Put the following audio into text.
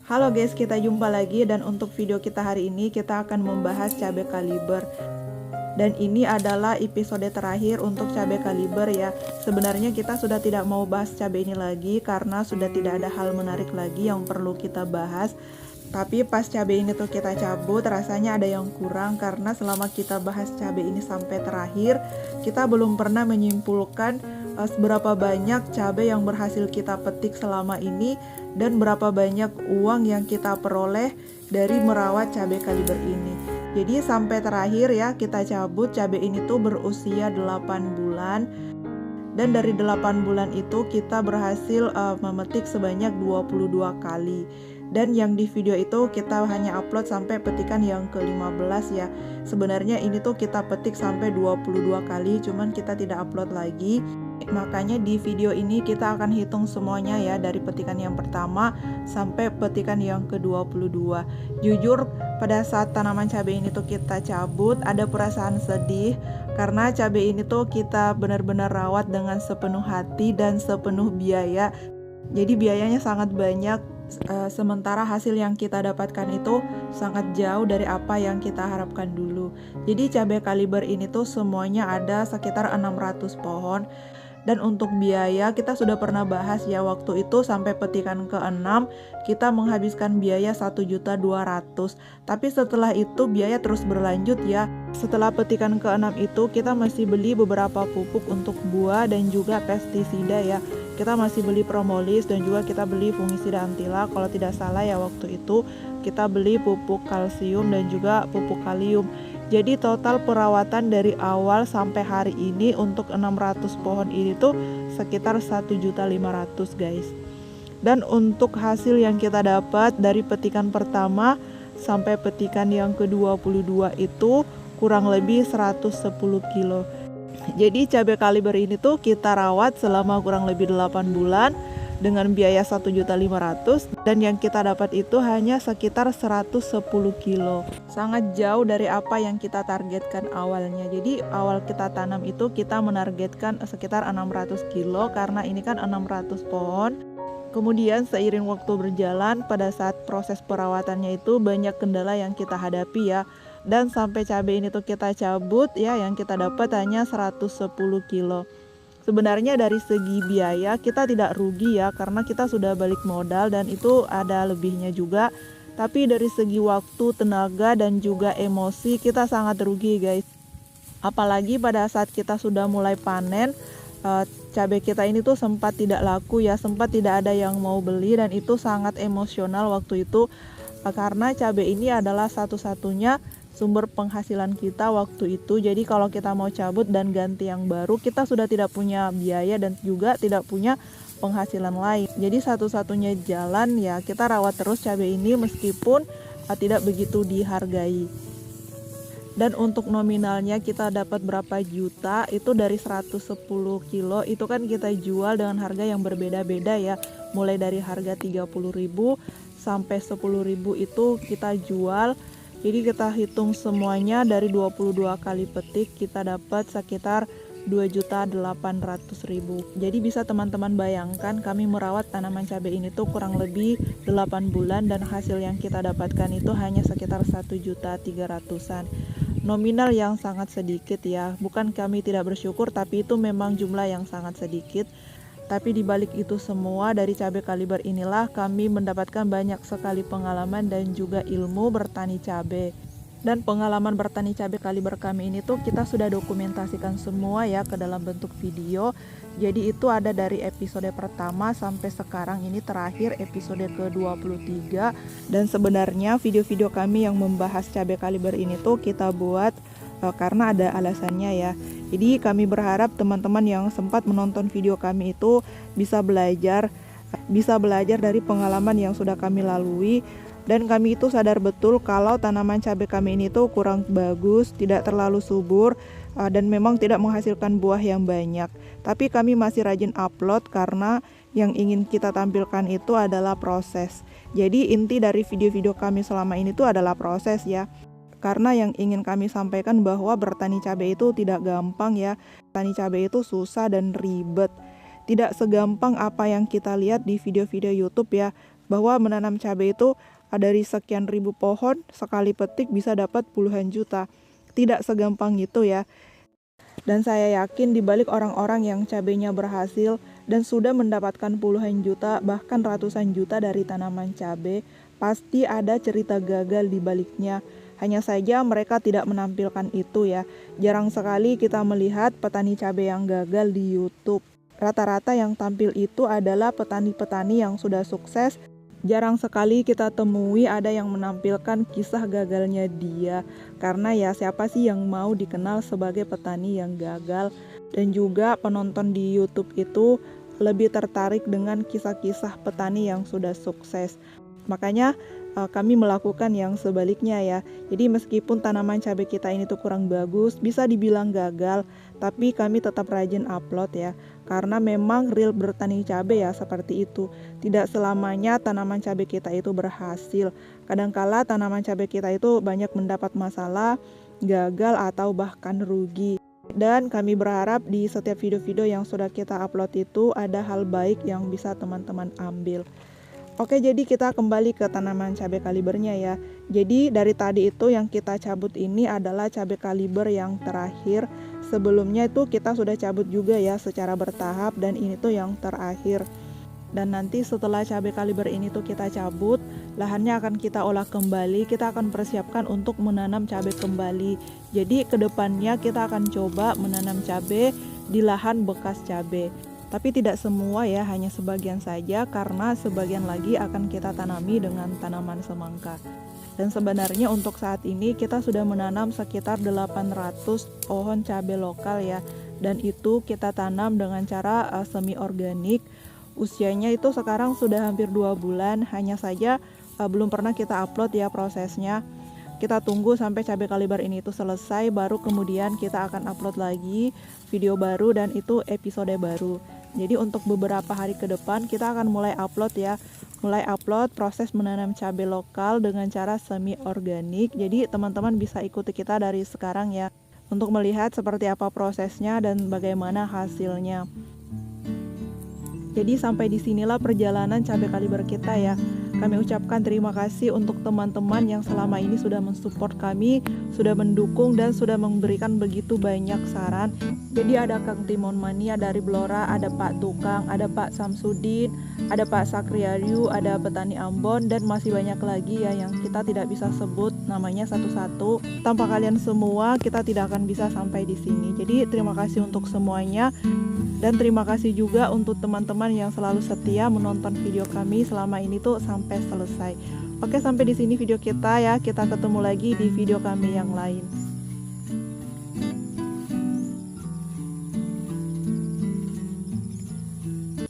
Halo guys, kita jumpa lagi dan untuk video kita hari ini kita akan membahas cabai kaliber. Dan ini adalah episode terakhir untuk cabai kaliber ya. Sebenarnya kita sudah tidak mau bahas cabai ini lagi karena sudah tidak ada hal menarik lagi yang perlu kita bahas. Tapi pas cabai ini tuh kita cabut rasanya ada yang kurang karena selama kita bahas cabai ini sampai terakhir kita belum pernah menyimpulkan seberapa banyak cabai yang berhasil kita petik selama ini dan berapa banyak uang yang kita peroleh dari merawat cabai kaliber ini. Jadi sampai terakhir ya kita cabut cabai ini tuh berusia 8 bulan. Dan dari 8 bulan itu kita berhasil memetik sebanyak 22 kali. Dan yang di video itu kita hanya upload sampai petikan yang ke-15 ya. Sebenarnya ini tuh kita petik sampai 22 kali, cuman kita tidak upload lagi. Makanya di video ini kita akan hitung semuanya ya, dari petikan yang pertama sampai petikan yang ke-22. Jujur pada saat tanaman cabai ini tuh kita cabut ada perasaan sedih karena cabai ini tuh kita benar-benar rawat dengan sepenuh hati dan sepenuh biaya. Jadi biayanya sangat banyak, sementara hasil yang kita dapatkan itu sangat jauh dari apa yang kita harapkan dulu. Jadi cabai kaliber ini tuh semuanya ada sekitar 600 pohon. Dan untuk biaya kita sudah pernah bahas ya, waktu itu sampai petikan ke-6 kita menghabiskan biaya 1.200.000. Tapi setelah itu biaya terus berlanjut ya. Setelah petikan ke-6 itu kita masih beli beberapa pupuk untuk buah dan juga pestisida ya. Kita masih beli Promolis dan juga kita beli fungisida antila. Kalau tidak salah ya waktu itu kita beli pupuk kalsium dan juga pupuk kalium. Jadi total perawatan dari awal sampai hari ini untuk 600 pohon ini tuh sekitar 1.500.000 guys. Dan untuk hasil yang kita dapat dari petikan pertama sampai petikan yang ke-22 itu kurang lebih 110 kilo. Jadi cabai kaliber ini tuh kita rawat selama kurang lebih 8 bulan dengan biaya 1.500.000 dan yang kita dapat itu hanya sekitar 110 kilo. Sangat jauh dari apa yang kita targetkan awalnya. Jadi awal kita tanam itu kita menargetkan sekitar 600 kilo karena ini kan 600 pohon. Kemudian seiring waktu berjalan pada saat proses perawatannya itu banyak kendala yang kita hadapi ya. Dan sampai cabai ini tuh kita cabut ya, yang kita dapat hanya 110 kilo. Sebenarnya dari segi biaya kita tidak rugi ya, karena kita sudah balik modal dan itu ada lebihnya juga. Tapi dari segi waktu, tenaga dan juga emosi kita sangat rugi guys. Apalagi pada saat kita sudah mulai panen, cabai kita ini tuh sempat tidak laku ya, sempat tidak ada yang mau beli dan itu sangat emosional waktu itu. Karena cabai ini adalah satu-satunya sumber penghasilan kita waktu itu. Jadi kalau kita mau cabut dan ganti yang baru, kita sudah tidak punya biaya dan juga tidak punya penghasilan lain. Jadi satu-satunya jalan ya kita rawat terus cabai ini meskipun tidak begitu dihargai. Dan untuk nominalnya kita dapat berapa juta, itu dari 110 kilo itu kan kita jual dengan harga yang berbeda-beda ya. Mulai dari harga 30.000 sampai 10.000 itu kita jual. Jadi kita hitung semuanya dari 22 kali petik kita dapat sekitar 2.800.000. Jadi bisa teman-teman bayangkan kami merawat tanaman cabai ini tuh kurang lebih 8 bulan dan hasil yang kita dapatkan itu hanya sekitar 1.300.000-an. Nominal yang sangat sedikit ya. Bukan kami tidak bersyukur, tapi itu memang jumlah yang sangat sedikit. Tapi dibalik itu semua dari cabai kaliber inilah kami mendapatkan banyak sekali pengalaman dan juga ilmu bertani cabai. Dan pengalaman bertani cabai kaliber kami ini tuh kita sudah dokumentasikan semua ya ke dalam bentuk video. Jadi itu ada dari episode pertama sampai sekarang ini terakhir episode ke-23. Dan sebenarnya video-video kami yang membahas cabai kaliber ini tuh kita buat karena ada alasannya ya. Jadi kami berharap teman-teman yang sempat menonton video kami itu bisa belajar dari pengalaman yang sudah kami lalui. Dan kami itu sadar betul kalau tanaman cabai kami ini tuh kurang bagus, tidak terlalu subur dan memang tidak menghasilkan buah yang banyak. Tapi kami masih rajin upload karena yang ingin kita tampilkan itu adalah proses. Jadi inti dari video-video kami selama ini tuh adalah proses ya. Karena yang ingin kami sampaikan bahwa bertani cabai itu tidak gampang ya. Bertani cabai itu susah dan ribet. Tidak segampang apa yang kita lihat di video-video YouTube ya. bahwa menanam cabai itu dari sekian ribu pohon, sekali petik bisa dapat puluhan juta. Tidak segampang itu ya. Dan saya yakin di balik orang-orang yang cabainya berhasil dan sudah mendapatkan puluhan juta bahkan ratusan juta dari tanaman cabai, pasti ada cerita gagal di baliknya. Hanya saja mereka tidak menampilkan itu ya. Jarang sekali kita melihat petani cabai yang gagal di YouTube. Rata-rata yang tampil itu adalah petani-petani yang sudah sukses. Jarang sekali kita temui ada yang menampilkan kisah gagalnya dia. Karena ya siapa sih yang mau dikenal sebagai petani yang gagal. Dan juga penonton di YouTube itu lebih tertarik dengan kisah-kisah petani yang sudah sukses. Makanya kami melakukan yang sebaliknya ya. Jadi meskipun tanaman cabai kita ini tuh kurang bagus, bisa dibilang gagal, tapi kami tetap rajin upload ya. Karena memang real bertani cabai ya seperti itu. Tidak selamanya tanaman cabai kita itu berhasil. Kadangkala tanaman cabai kita itu banyak mendapat masalah, gagal atau bahkan rugi. Dan kami berharap di setiap video-video yang sudah kita upload itu ada hal baik yang bisa teman-teman ambil. Oke, jadi kita kembali ke tanaman cabai kalibernya ya. Jadi dari tadi itu yang kita cabut ini adalah cabai kaliber yang terakhir. Sebelumnya itu kita sudah cabut juga ya secara bertahap dan ini tuh yang terakhir. Dan nanti setelah cabai kaliber ini tuh kita cabut, lahannya akan kita olah kembali, kita akan persiapkan untuk menanam cabai kembali. Jadi kedepannya kita akan coba menanam cabai di lahan bekas cabai. Tapi tidak semua ya, hanya sebagian saja karena sebagian lagi akan kita tanami dengan tanaman semangka. Dan sebenarnya untuk saat ini kita sudah menanam sekitar 800 pohon cabai lokal ya. Dan itu kita tanam dengan cara semi organik. Usianya itu sekarang sudah hampir 2 bulan, hanya saja belum pernah kita upload ya prosesnya. Kita tunggu sampai cabai kaliber ini itu selesai, baru kemudian kita akan upload lagi video baru dan itu episode baru. Jadi untuk beberapa hari ke depan kita akan mulai upload ya. Mulai upload proses menanam cabai lokal dengan cara semi organik. Jadi teman-teman bisa ikuti kita dari sekarang ya, untuk melihat seperti apa prosesnya dan bagaimana hasilnya. Jadi sampai disinilah perjalanan cabai kaliber kita ya. Kami ucapkan terima kasih untuk teman-teman yang selama ini sudah mensupport kami, sudah mendukung dan sudah memberikan begitu banyak saran. Jadi ada Kang Timon Mania dari Blora, ada Pak Tukang, ada Pak Samsudin, ada Pak Sakriaryu, ada Petani Ambon dan masih banyak lagi ya yang kita tidak bisa sebut namanya satu-satu. Tanpa kalian semua kita tidak akan bisa sampai di sini. Jadi terima kasih untuk semuanya. Dan terima kasih juga untuk teman-teman yang selalu setia menonton video kami selama ini tuh sampai selesai. Oke, sampai di sini video kita ya. Kita ketemu lagi di video kami yang lain.